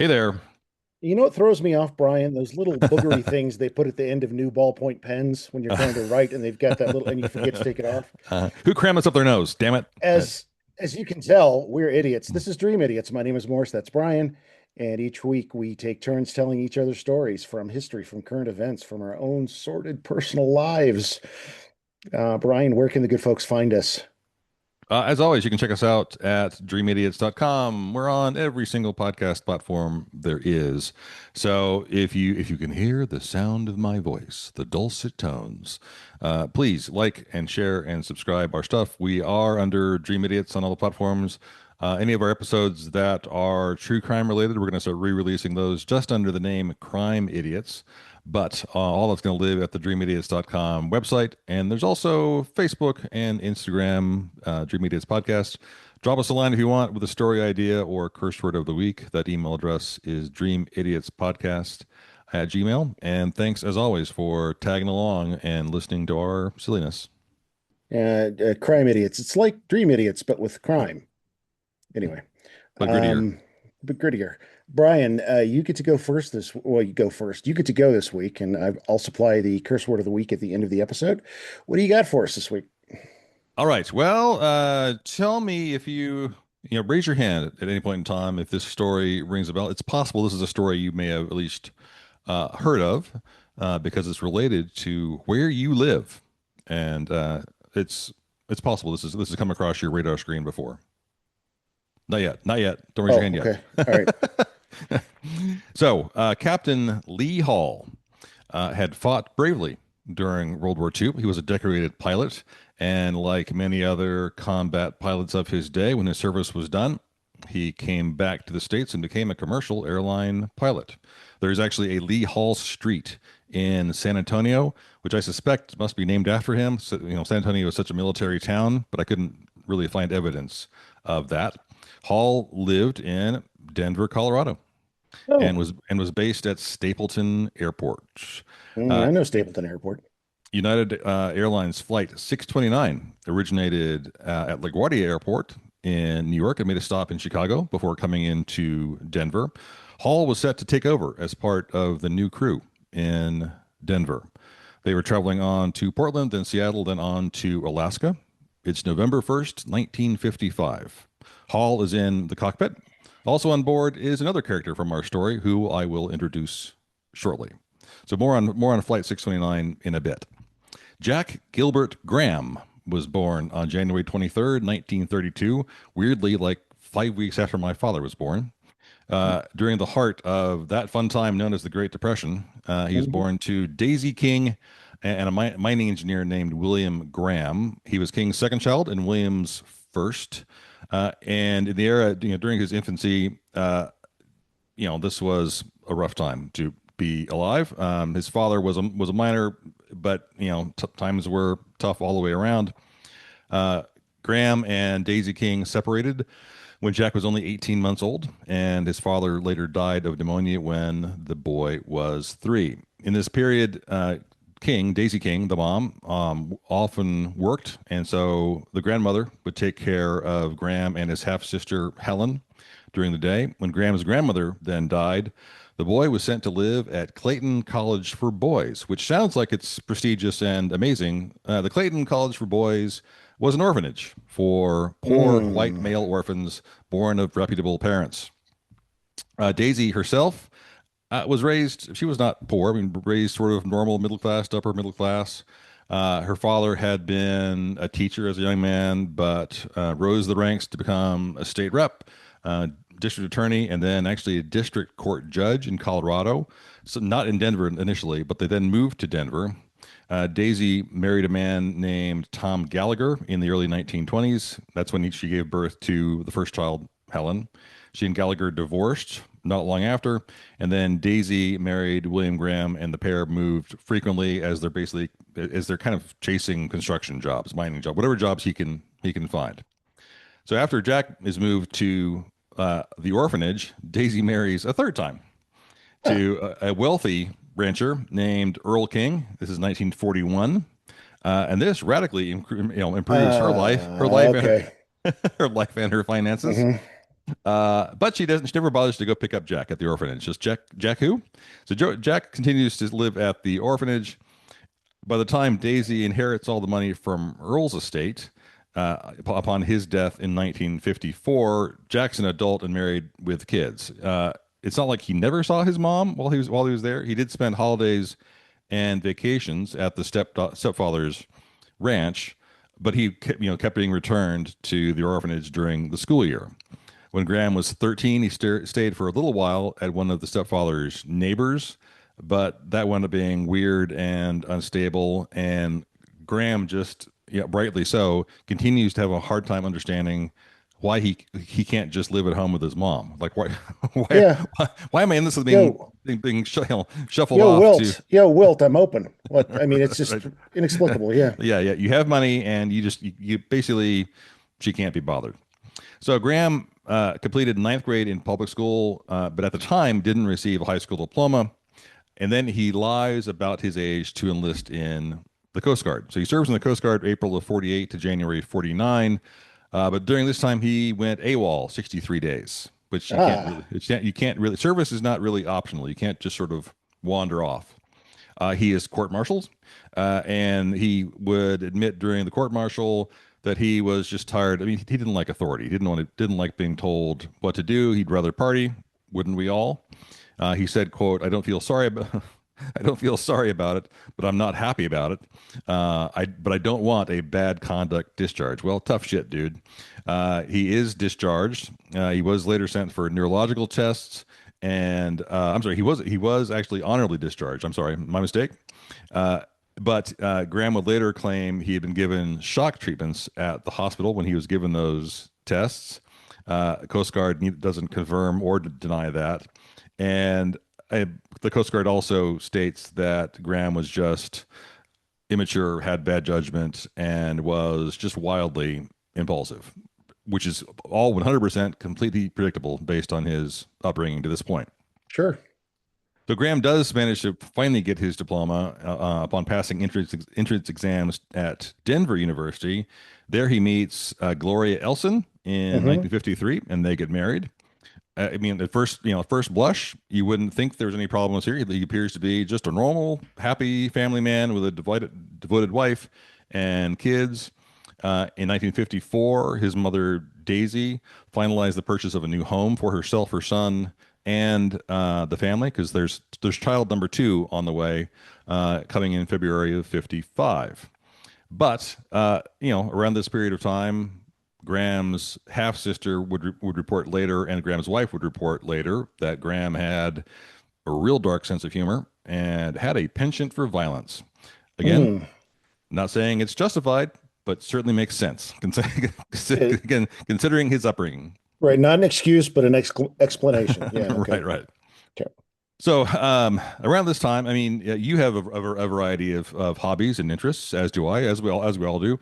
Hey there. You know what throws me off, Brian? Those little boogery things they put at the end of new ballpoint pens when you're trying to write, and they've got that little, and you forget to take it off. Who crammed this up their nose? Damn it. As you can tell, we're idiots. This is Dream Idiots. My name is Morris. That's Brian. And each week we take turns telling each other stories from history, from current events, from our own sordid personal lives. Brian, where can the good folks find us? As always, you can check us out at dreamidiots.com. We're on every single podcast platform there is. So if you can hear the sound of my voice, the dulcet tones, please like and share and subscribe our stuff. We are under Dream Idiots on all the platforms. Any of our episodes that are true crime related, we're going to start re-releasing those just under the name Crime Idiots. But all that's going to live at the dreamidiots.com website. And there's also Facebook and Instagram, Dream Idiots Podcast. Drop us a line if you want with a story idea or curse word of the week. That email address is dreamidiotspodcast@gmail. And thanks, as always, for tagging along and listening to our silliness. Crime Idiots. It's like Dream Idiots, but with crime. Anyway, But grittier. um, but grittier. Brian, you get to go first well, you go first. You get to go this week, and I'll supply the curse word of the week at the end of the episode. What do you got for us this week? All right. Well, tell me if raise your hand at any point in time if this story rings a bell. It's possible this is a story you may have at least heard of because it's related to where you live, and it's possible this has come across your radar screen before. Not yet. Not yet. Don't raise your Oh, hand okay. All right. yet. So, Captain Lee Hall had fought bravely during World War II. He was a decorated pilot, and like many other combat pilots of his day, when his service was done, he came back to the States and became a commercial airline pilot. There's actually a Lee Hall Street in San Antonio, which I suspect must be named after him. So, San Antonio is such a military town, but I couldn't really find evidence of that. Hall lived in Denver, Colorado, Oh, and was based at Stapleton Airport. I Uh, know Stapleton Airport. United Airlines Flight 629 originated at LaGuardia Airport in New York and made a stop in Chicago before coming into Denver. Hall was set to take over as part of the new crew in Denver. They were traveling on to Portland, then Seattle, then on to Alaska. It's November 1st, 1955. Hall is in the cockpit. Also on board is another character from our story who I will introduce shortly. So more on Flight 629 in a bit. Jack Gilbert Graham was born on January 23rd, 1932, weirdly, like 5 weeks after my father was born. During the heart of that fun time known as the Great Depression, he was Mhm. born to Daisy King and a mining engineer named William Graham. He was King's second child and William's first. And in the era, during his infancy, this was a rough time to be alive. His father was a miner, but times were tough all the way around. Uh, Graham and Daisy King separated when Jack was only 18 months old, and his father later died of pneumonia when the boy was 3. In this period, Daisy King, the mom, often worked, and so the grandmother would take care of Graham and his half sister Helen during the day. When Graham's grandmother then died, the boy was sent to live at Clayton College for Boys, which sounds like it's prestigious and amazing. The Clayton College for Boys was an orphanage for poor white Mm. male orphans born of reputable parents. Daisy herself she was not poor, I mean, raised sort of normal middle class to upper middle class. Her father had been a teacher as a young man, but rose the ranks to become a state rep, district attorney, and then actually a district court judge in Colorado. So not in Denver initially, but they then moved to Denver. Daisy married a man named Tom Gallagher in the early 1920s. That's when she gave birth to the first child, Helen. She and Gallagher divorced not long after, and then Daisy married William Graham, and the pair moved frequently as they're kind of chasing construction jobs, mining jobs, whatever jobs he can find. So after Jack is moved to the orphanage, Daisy marries a third time Ah, to a wealthy rancher named Earl King. This is 1941. And this radically improves her life, okay. her life and her finances. Hmm. But she doesn't. She never bothers to go pick up Jack at the orphanage. Just Jack. Jack who? So Jack continues to live at the orphanage. By the time Daisy inherits all the money from Earl's estate, upon his death in 1954, Jack's an adult and married with kids. It's not like he never saw his mom while he was there. He did spend holidays and vacations at the stepfather's ranch, but he kept being returned to the orphanage during the school year. When Graham was 13, he stayed for a little while at one of the stepfather's neighbors, but that wound up being weird and unstable. And Graham just, yeah, rightly so, continues to have a hard time understanding why he can't just live at home with his mom. Like why why Yeah. why am I in this with Yo, being shuffled off to Yo, Wilt, I'm open. What? I mean, it's right? just inexplicable. Yeah. Yeah, you have money and you basically she can't be bothered. So Graham completed ninth grade in public school, but at the time didn't receive a high school diploma. And then he lies about his age to enlist in the Coast Guard. So he serves in the Coast Guard April of 48 to January 49. But during this time, he went AWOL 63 days, which Ah. you can't really, service is not really optional. You can't just sort of wander off. He is court-martialed, and he would admit during the court-martial that he was just tired. I mean, he didn't like authority. He didn't like being told what to do. He'd rather party. Wouldn't we all? He said, "quote I don't feel sorry about." I don't feel sorry about it, but I'm not happy about it. But I don't want a bad conduct discharge. Well, tough shit, dude. He is discharged. He was later sent for neurological tests, and I'm sorry, he was actually honorably discharged. I'm sorry, my mistake. Uh, but Graham would later claim he had been given shock treatments at the hospital when he was given those tests. Coast Guard doesn't confirm or deny that. And the Coast Guard also states that Graham was just immature, had bad judgment, and was just wildly impulsive, which is all 100% completely predictable based on his upbringing to this point. Sure. So Graham does manage to finally get his diploma upon passing entrance exams at Denver University. There he meets Gloria Elson in Mm-hmm. 1953, and they get married. I mean, at first blush, you wouldn't think there's any problems here. He appears to be just a normal, happy family man with a devoted wife and kids. In 1954, his mother Daisy finalized the purchase of a new home for herself, her son, and the family because there's child number two on the way, coming in February of 55. But around this period of time, Graham's half sister would report later, and Graham's wife would report later that Graham had a real dark sense of humor and had a penchant for violence. Again, Mm. not saying it's justified, but certainly makes sense. It, Again, considering his upbringing. right. Not an excuse, but an explanation. Yeah. Okay. Right, right. Okay. So around this time, I mean, you have a variety of hobbies and interests, as do I, as we all do.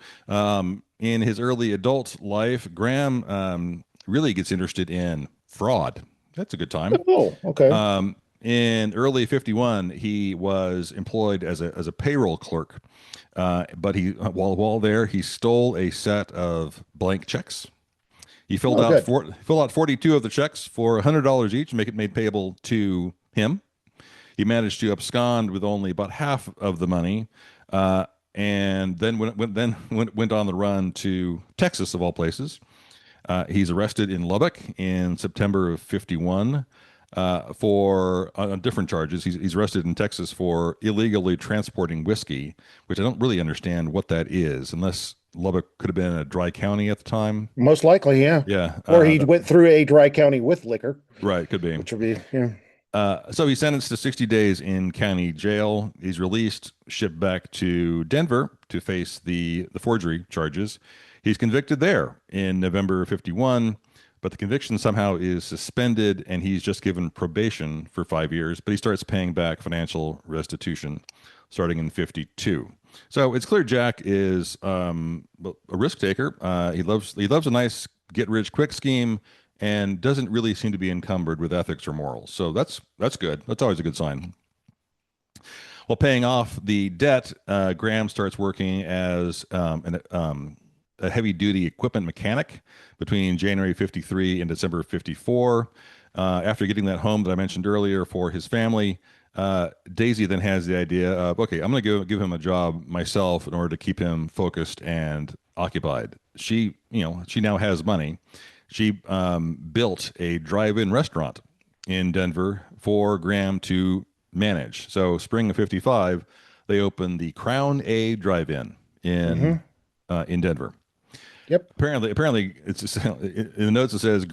In his early adult life, Graham really gets interested in fraud. That's a good time. Oh, okay. In early 51, he was employed as a payroll clerk. But while there, he stole a set of blank checks. He Oh, good. filled out 42 of the checks for $100 each, make it made payable to him. He managed to abscond with only about half of the money, and then went on the run to Texas of all places. He's arrested in Lubbock in September of 51 for on different charges. He's arrested in Texas for illegally transporting whiskey, which I don't really understand what that is, unless Lubbock could have been a dry county at the time. Most likely, yeah. Yeah, Or he went through a dry county with liquor, right, could be. which would be, yeah. So he's sentenced to 60 days in county jail. He's released, shipped back to Denver to face the forgery charges. He's convicted there in November of 51, but the conviction somehow is suspended and he's just given probation for 5 years, but he starts paying back financial restitution starting in 52. So it's clear Jack is a risk taker. He loves a nice get rich quick scheme and doesn't really seem to be encumbered with ethics or morals. So that's good. That's always a good sign. While paying off the debt, Graham starts working as a heavy duty equipment mechanic between January 53 and December 54. After getting that home that I mentioned earlier for his family, Daisy then has the idea of, okay, I'm going to give him a job myself in order to keep him focused and occupied. She now has money. She built a drive-in restaurant in Denver for Graham to manage. So, spring of '55, they opened the Crown A Drive-In Hmm. in Denver. Yep. Apparently, in the notes it says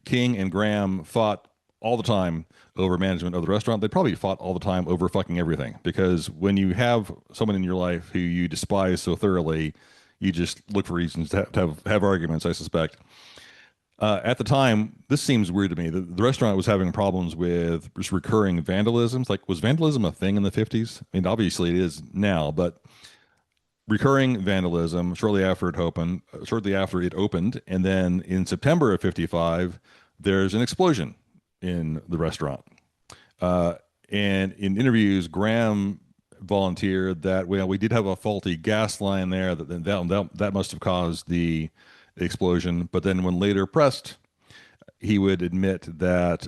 King and Graham fought all the time over management of the restaurant. They probably fought all the time over fucking everything because when you have someone in your life who you despise so thoroughly, you just look for reasons to have arguments. I suspect. At the time, this seems weird to me. The restaurant was having problems with just recurring vandalisms. Like, was vandalism a thing in the 50s? I mean, obviously it is now, but recurring vandalism shortly after it opened, and then in September of '55, there's an explosion in the restaurant. Uh, and in interviews, Graham volunteered that, well, we did have a faulty gas line there that must have caused the explosion. But then, when later pressed, he would admit that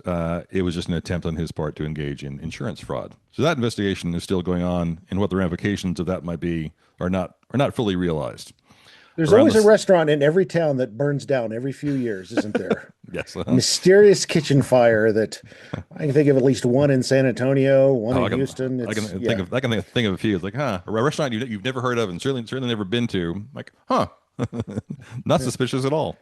it was just an attempt on his part to engage in insurance fraud. So that investigation is still going on, and what the ramifications of that might be are not fully realized. There's Around always a this, restaurant in every town that burns down every few years, isn't there? yes, Mysterious kitchen fire that I can think of at least one in San Antonio, one oh, in I can Houston. I It's can think yeah. of I can think of a few. It's like, huh, a restaurant you've never heard of and certainly never been to. Like, huh, not suspicious at all.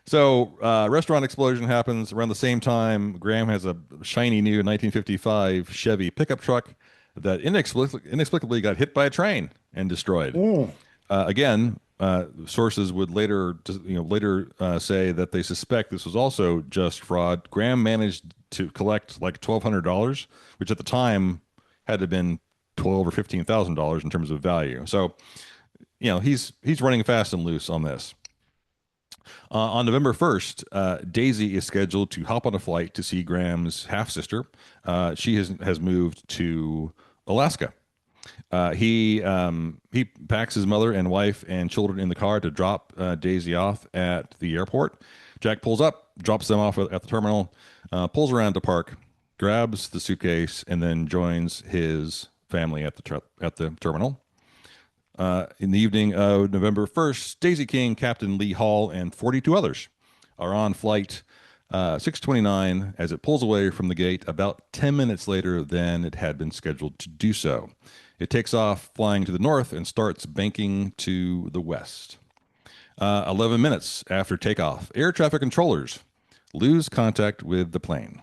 So, restaurant explosion happens around the same time. Graham has a shiny new 1955 Chevy pickup truck that inexplicably got hit by a train and destroyed. Mm, Again, sources would later say that they suspect this was also just fraud. Graham managed to collect like $1,200, which at the time had to have been 12 or $15,000 in terms of value. So, he's running fast and loose on this. On November 1st, Daisy is scheduled to hop on a flight to see Graham's half sister. She has moved to Alaska. He packs his mother and wife and children in the car to drop Daisy off at the airport. Jack pulls up, drops them off at the terminal, pulls around to park, grabs the suitcase, and then joins his family at the terminal. In the evening of November 1st, Daisy King, Captain Lee Hall, and 42 others are on flight 629 as it pulls away from the gate about 10 minutes later than it had been scheduled to do so. It takes off flying to the north and starts banking to the west. 11 minutes after takeoff, air traffic controllers lose contact with the plane.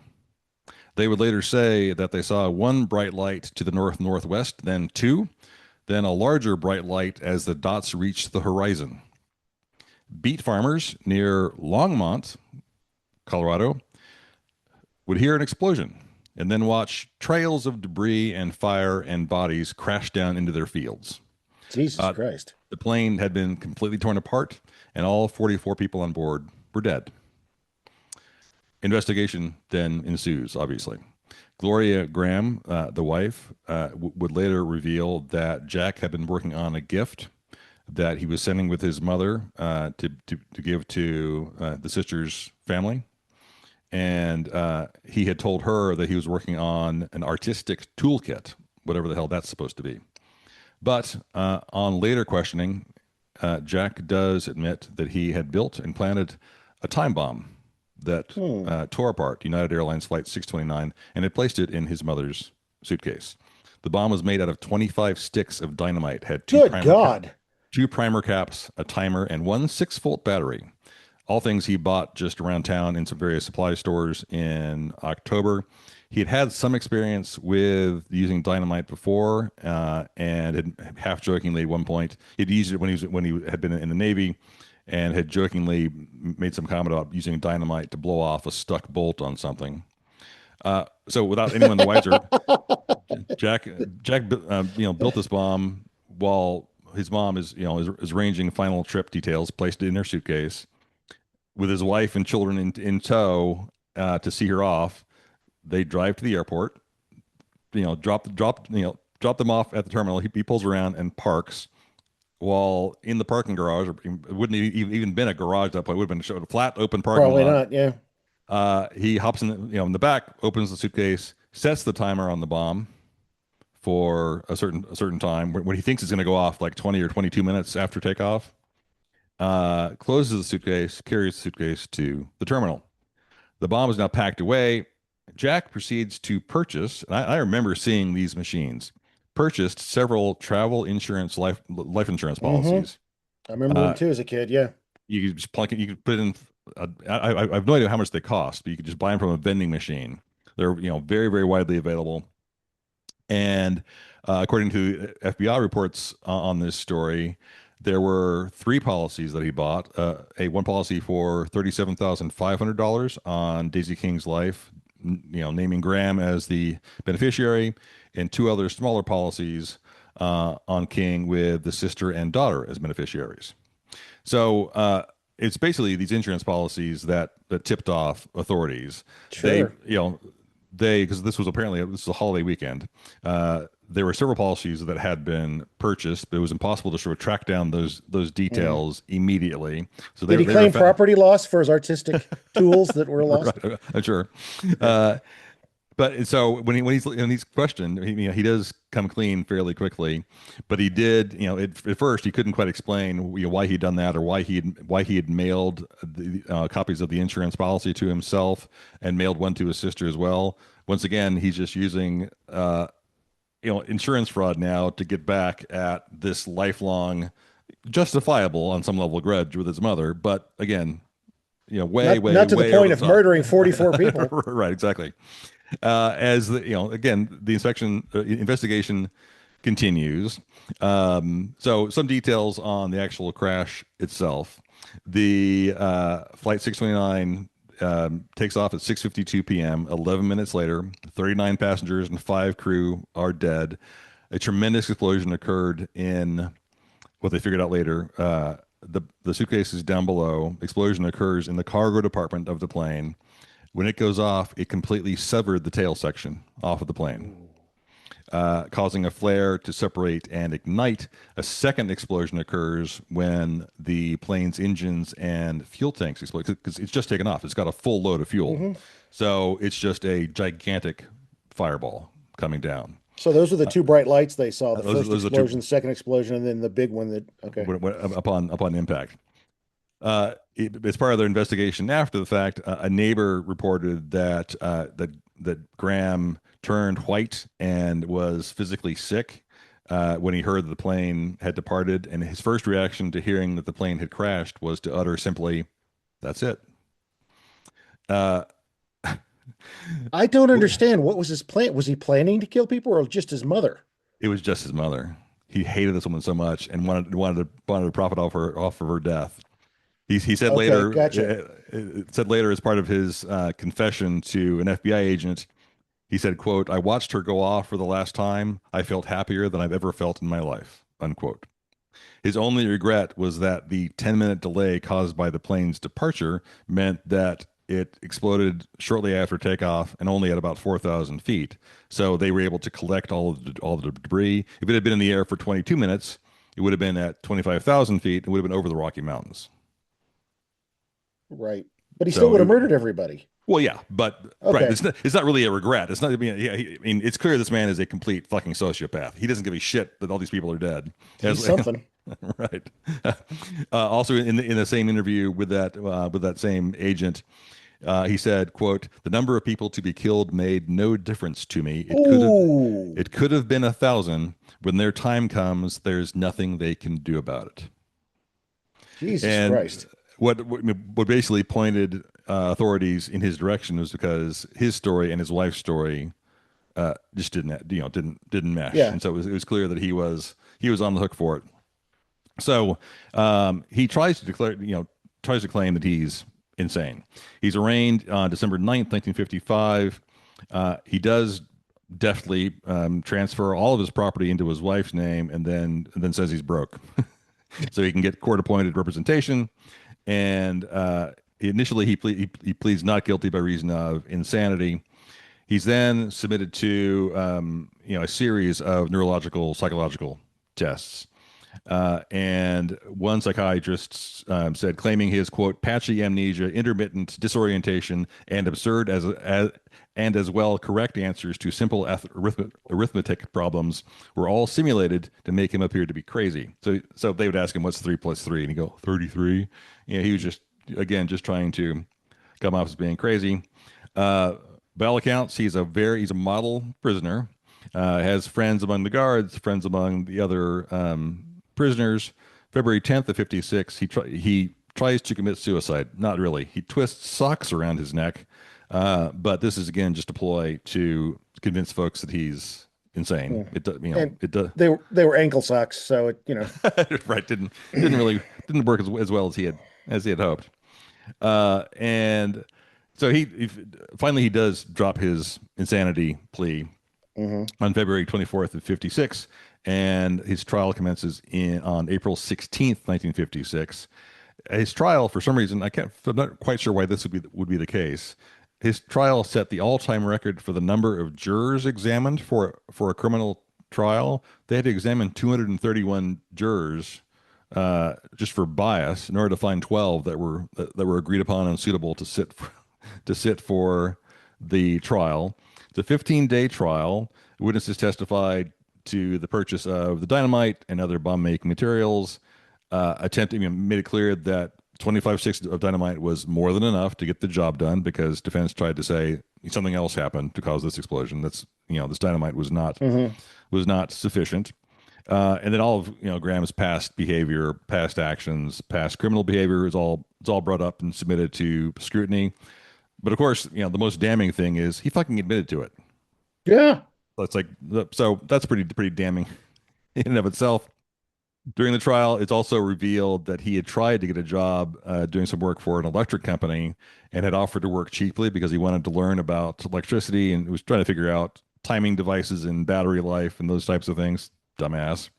They would later say that they saw one bright light to the north northwest, then two, then a larger bright light as the dots reached the horizon. Beet farmers near Longmont, Colorado, would hear an explosion and then watch trails of debris and fire and bodies crash down into their fields. Jesus Uh, Christ. the plane had been completely torn apart, and all 44 people on board were dead. Investigation then ensues, obviously. Gloria Graham, the wife, would later reveal that Jack had been working on a gift that he was sending with his mother to give to the sister's family. And he had told her that he was working on an artistic toolkit, whatever the hell that's supposed to be. But on later questioning, Jack does admit that he had built and planted a time bomb that Hmm. tore apart United Airlines Flight 629 and had placed it in his mother's suitcase. The bomb was made out of 25 sticks of dynamite, had Good God. two primer caps, a timer, and one 6-volt battery. All things he bought just around town in some various supply stores in October. He had had some experience with using dynamite before, and had half jokingly at one point he'd used it when he had been in the Navy, and had jokingly made some comment about using dynamite to blow off a stuck bolt on something. So without anyone the wiser, Jack built this bomb while his mom is arranging final trip details, placed it in her suitcase with his wife and children in tow to see her off. They drive to the airport, drop them off at the terminal. He pulls around and parks. while in the parking garage. Or it wouldn't even been a garage at that point. It would have been a flat open parking Probably lot. not. Yeah. He hops in, in the back, opens the suitcase, sets the timer on the bomb for a certain time when he thinks it's going to go off, like 20 or 22 minutes after takeoff. Closes the suitcase, carries the suitcase to the terminal. The bomb is now packed away. Jack proceeds to purchase, and I remember seeing these machines, purchased several travel insurance, life insurance Hmm. policies. I remember them Uh, too as a kid. Yeah. you could just plug it, you could put it in. I have no idea how much they cost, but you could just buy them from a vending machine. They're very very widely available. And according to FBI reports on this story, there were three policies that he bought. A one policy for $37,500 on Daisy King's life, naming Graham as the beneficiary, and two other smaller policies on King with the sister and daughter as beneficiaries. So it's basically these insurance policies that tipped off authorities. They, Sure. because this was a holiday weekend. There were several policies that had been purchased, but it was impossible to sort of track down those Hmm. details immediately. So Did he they were claim property loss for his artistic tools that were lost? right, I'm sure. Okay. Uh, but so when he's questioned, he does come clean fairly quickly. But he did, at first he couldn't quite explain why he'd done that, or why he had mailed the copies of the insurance policy to himself and mailed one to his sister as well. Once again, he's just using insurance fraud now to get back at this lifelong, justifiable on some level grudge with his mother. But again, way, Not way, not to the way over point the of top. murdering 44 people. Right, exactly. As again, the investigation continues. So some details on the actual crash itself. The flight 629 takes off at 6:52 p.m. 11 minutes later, 39 passengers and five crew are dead. A tremendous explosion occurred in what they figured out later. The suitcase is down below. Explosion occurs in the cargo department of the plane. When it goes off, it completely severed the tail section off of the plane, Ooh. causing a flare to separate and ignite. A second explosion occurs when the plane's engines and fuel tanks explode because it's just taken off. It's got a full load of fuel. Hmm. So it's just a gigantic fireball coming down. So those are the two bright lights they saw, the Those, first those are the explosion, two the second explosion, and then the big one that, okay. upon impact. As part of their investigation after the fact, a neighbor reported that Graham turned white and was physically sick when he heard that the plane had departed, and his first reaction to hearing that the plane had crashed was to utter simply, "That's it." Uh, I don't understand. What was his plan? Was he planning to kill people or just his mother? it was just his mother. He hated this woman so much and wanted to profit off of her death. He said Okay, later, gotcha. as part of his confession to an FBI agent, he said, "quote I watched her go off for the last time. I felt happier than I've ever felt in my life." Unquote. His only regret was that the 10-minute delay caused by the plane's departure meant that it exploded shortly after takeoff and only at about 4,000 feet. So they were able to collect all of the debris. If it had been in the air for 22 minutes, it would have been at 25,000 feet. It would have been over the Rocky Mountains. Right. But he still So would have murdered everybody. well, yeah, but right, Okay. it's not really a regret. It's not. I mean, it's clear this man is a complete fucking sociopath. He doesn't give a shit that all these people are dead. He's As something. right. Also, in the same interview with that same agent, he said, "quote The number of people to be killed made no difference to me. Ooh, It could have been 1,000. When their time comes, there's nothing they can do about it." Jesus And Christ. what basically pointed authorities in his direction was because his story and his wife's story just didn't mesh, Yeah. and so it was clear that he was on the hook for it. So he tries to claim that he's insane. He's arraigned on December 9th, 1955. He does deftly transfer all of his property into his wife's name, and then says he's broke, so he can get court-appointed representation. And initially, he pleads not guilty by reason of insanity. He's then submitted to a series of neurological, psychological tests. And one psychiatrist said, claiming his quote patchy amnesia, intermittent disorientation, and absurd as well correct answers to simple arithmetic problems were all simulated to make him appear to be crazy. So they would ask him, "What's 3 plus 3?" And he go, "33." He was just again just trying to come off as being crazy. Uh, by all accounts, he's a model prisoner. Has friends among the guards, friends among the other prisoners. February 10th of 56, he tries to commit suicide. Not really. He twists socks around his neck, but this is again just a ploy to convince folks that he's insane. Mm. It do- you know And it do- they were ankle socks, so right didn't really didn't work as well as he had hoped. And so he finally he does drop his insanity plea Mhm. on February 24th of 56, and his trial commences in on April 16th, 1956. His trial, for some reason, I'm not quite sure why this would be the case. His trial set the all-time record for the number of jurors examined for a criminal trial. They had to examine 231 jurors just for bias in order to find 12 that were agreed upon and suitable to sit for the trial. It's a 15-day trial. Witnesses testified to the purchase of the dynamite and other bomb-making materials, made it clear that 25 sticks of dynamite was more than enough to get the job done because defense tried to say something else happened to cause this explosion. This dynamite Mhm. was not sufficient. And then all of Graham's past behavior, past actions, past criminal behavior is all brought up and submitted to scrutiny. But of course, the most damning thing is he fucking admitted to it. Yeah. So that's pretty damning in and of itself. During the trial, it's also revealed that he had tried to get a job doing some work for an electric company and had offered to work cheaply because he wanted to learn about electricity and was trying to figure out timing devices and battery life and those types of things. Dumbass.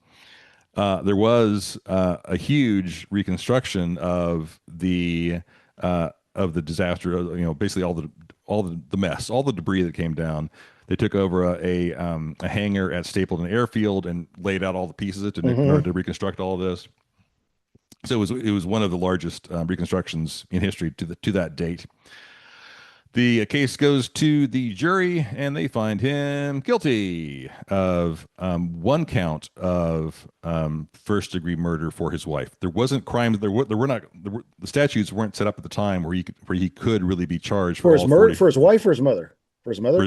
There was a huge reconstruction of the disaster. Basically all the mess, all the debris that came down. They took over a hangar at Stapleton Airfield and laid out all the pieces in order Mhm. to reconstruct all of this. So it was one of the largest reconstructions in history to that date. The case goes to the jury, and they find him guilty of one count of first-degree murder for his wife. There wasn't crimes. There were not. The statutes weren't set up at the time where he could really be charged for For his all murder, 40 for his wife or his mother? For his for mother?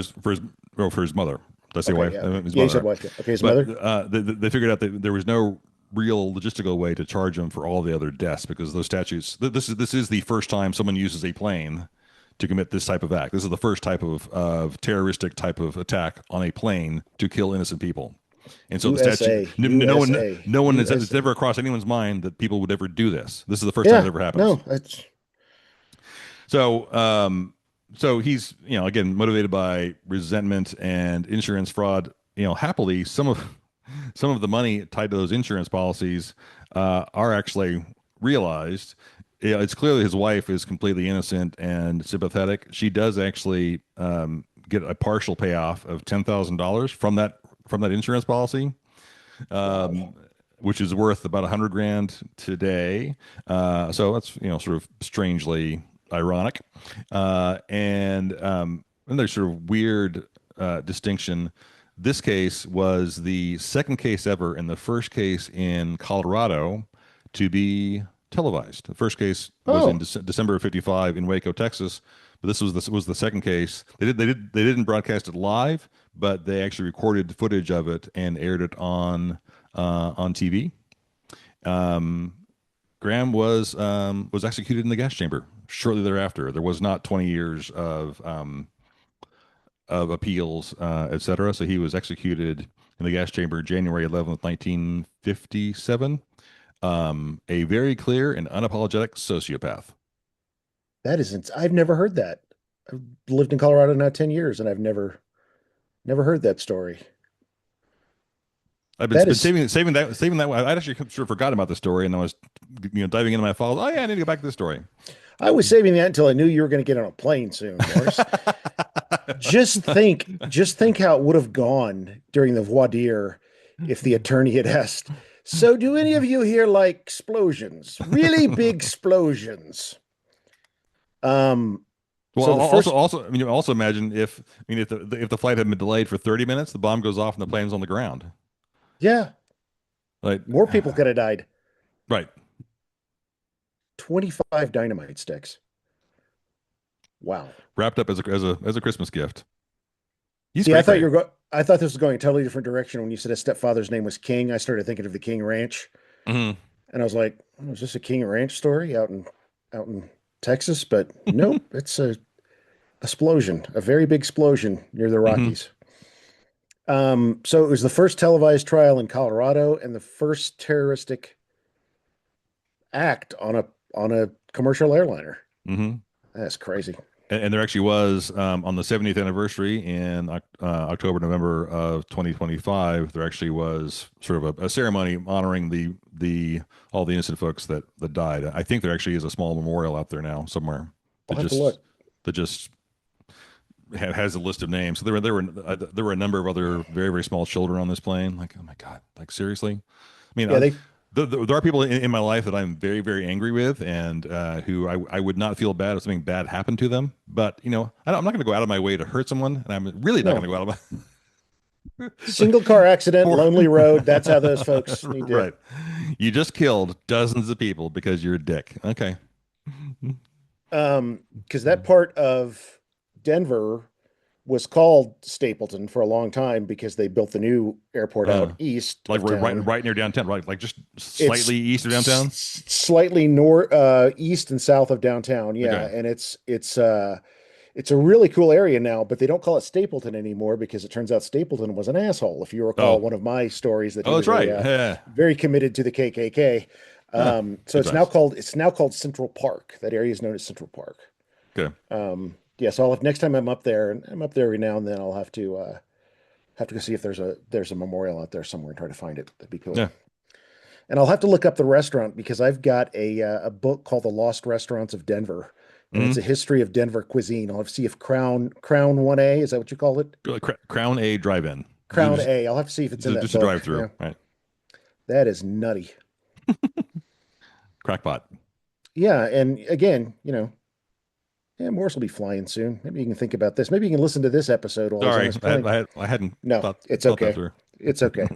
his mother. Did I say Okay, wife? yeah, okay. His Yeah, you said mother. wife. Yeah. Okay, his But mother. they figured out that there was no real logistical way to charge him for all the other deaths because those statutes. This is the first time someone uses a plane to commit this type of act. This is the first type of terroristic type of attack on a plane to kill innocent people. And so the statute, USA, no one, USA, no one has it's USA. ever crossed anyone's mind that people would ever do this. This is the first time it Yeah, ever happens. no, that's So, so he's again motivated by resentment and insurance fraud. Happily, some of the money tied to those insurance policies are actually realized. It's clearly his wife is completely innocent and sympathetic. She does actually get a partial payoff of $10,000 from that insurance policy, wow. um, which is worth about 100 grand today. So that's sort of strangely ironic, and another sort of weird distinction. This case was the second case ever and the first case in Colorado to be televised. The first case was in Oh, December of '55 in Waco, Texas, but this was the second case. They didn't broadcast it live, but they actually recorded footage of it and aired it on TV. Um, Graham was executed in the gas chamber shortly thereafter. There was not 20 years of appeals, etc. So he was executed in the gas chamber January 11th, 1957. A very clear and unapologetic sociopath. that isn't. I've never heard that. I've lived in Colorado now 10 years and I've never heard that story. I've been, That been is, saving that. I'd actually sort of forgot about the story, and I was diving into my files. Oh yeah, I need to go back to this story. I was saving that until I knew you were going to get on a plane soon, Morris. Just think how it would have gone during the voir dire if the attorney had asked, So, do any of you here like explosions? Really big explosions. Um, Well, so the also, first, also, I mean, also imagine if, I mean, if the flight had been delayed for 30 minutes, the bomb goes off and the plane's on the ground. yeah, Like, more people could have died. right, 25 dynamite sticks. Wow. wrapped up as a Christmas gift. He's See, I cray thought cray. you were go I thought this was going a totally different direction when you said his stepfather's name was King. I started thinking of the King Ranch, Hmm. and I was like, oh, is this a King Ranch story out in Texas? But nope, it's a explosion, a very big explosion near the Hmm. Rockies. So it was the first televised trial in Colorado and the first terroristic act on a commercial airliner. Hmm. That's crazy. And there actually was on the 70th anniversary in October, November of 2025. There actually was sort of a ceremony honoring the all the innocent folks that died. I think there actually is a small memorial out there now somewhere I'll that have to just look. that just has a list of names. So there were a number of other very very small children on this plane. Like, oh my God, like seriously. I mean, Yeah, they there are people in my life that I'm very, very angry with, and who I would not feel bad if something bad happened to them. But I'm not going to go out of my way to hurt someone, and I'm really not going no to go out of my like, single car accident, for lonely road. That's how those folks need to. right. You just killed dozens of people because you're a dick. Okay. Because that part of Denver was called Stapleton for a long time because they built the new airport out Uh, east like of town. right near downtown, right? Like just It's slightly east of downtown. slightly north, east and south of downtown. Yeah, Okay. and it's a really cool area now, but they don't call it Stapleton anymore because it turns out Stapleton was an asshole. If you recall Oh, one of my stories that he oh, that's was right. a Yeah. very committed to the KKK. Huh. So Good times. it's now called Central Park. That area is known as Central Park. Okay. Yeah, so next time I'm up there, and I'm up there every now and then, I'll have to go see if there's a memorial out there somewhere and try to find it. That'd be cool. Yeah. And I'll have to look up the restaurant because I've got a book called The Lost Restaurants of Denver, and it's a Hmm. history of Denver cuisine. I'll have to see if Crown 1A, is that what you call it? Crown A drive-in. Crown A. I'll have to see if it's in that Just a book. drive-through, Yeah, right? that is nutty. Crackpot. Yeah, and again, yeah, Morris will be flying soon. Maybe you can think about this. Maybe you can listen to this episode while he's on Sorry, his plane. I hadn't No, thought it's thought that okay. through. It's okay.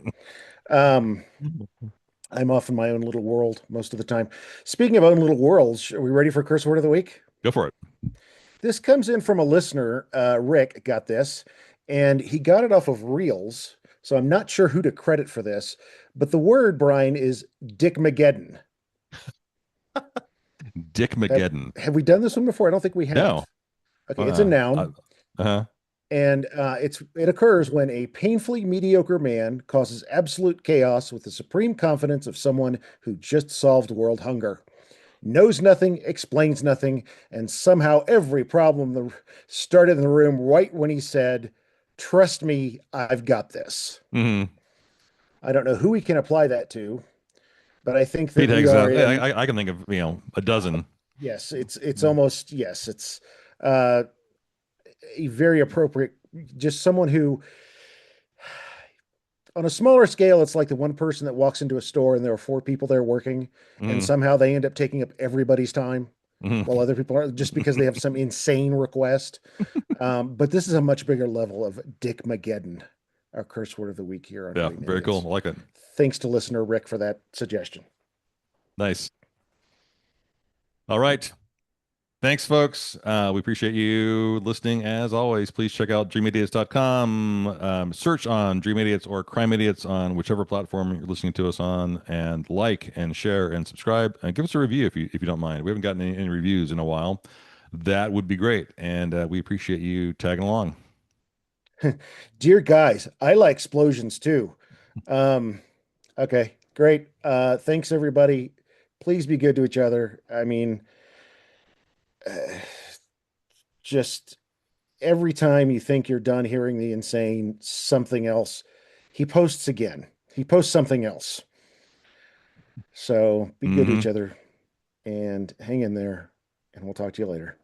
Um, I'm off in my own little world most of the time. Speaking of own little worlds, are we ready for curse word of the week? Go for it. This comes in from a listener. Rick got this, and he got it off of Reels. So I'm not sure who to credit for this, but the word, Brian, is Dick Mageddon. Dick Have, Mageddon. have we done this one before? I don't think we have. No. Okay, it's a Uh, uh, noun, uh-huh. and it occurs when a painfully mediocre man causes absolute chaos with the supreme confidence of someone who just solved world hunger. Knows nothing, explains nothing, and somehow every problem started in the room right when he said, "Trust me, I've got this." Hmm. I don't know who we can apply that to, but I think that Pete we Higgs. are in. I can think of a dozen. Yes, it's almost yes, it's uh, a very appropriate. Just someone who, on a smaller scale, it's like the one person that walks into a store and there are four people there working, and Hmm. somehow they end up taking up everybody's time while Hmm. other people are just because they have some insane request. But this is a much bigger level of Dick Mageddon, our curse word of the week here on Yeah, Dream very cool. Idiots. I like it. Thanks to listener Rick for that suggestion. Nice. All right. Thanks, folks. We appreciate you listening. As always, please check out dreamidiots.com. Search on Dream Idiots or Crime Idiots on whichever platform you're listening to us on, and like and share and subscribe and give us a review if you don't mind. We haven't gotten any reviews in a while. That would be great, and we appreciate you tagging along. Dear guys, I like explosions too. Um, okay, great. Thanks everybody. Please be good to each other. I mean, uh, just every time you think you're done hearing the insane, something else, he posts again. He posts something else. So be good to Hmm. each other and hang in there, and we'll talk to you later.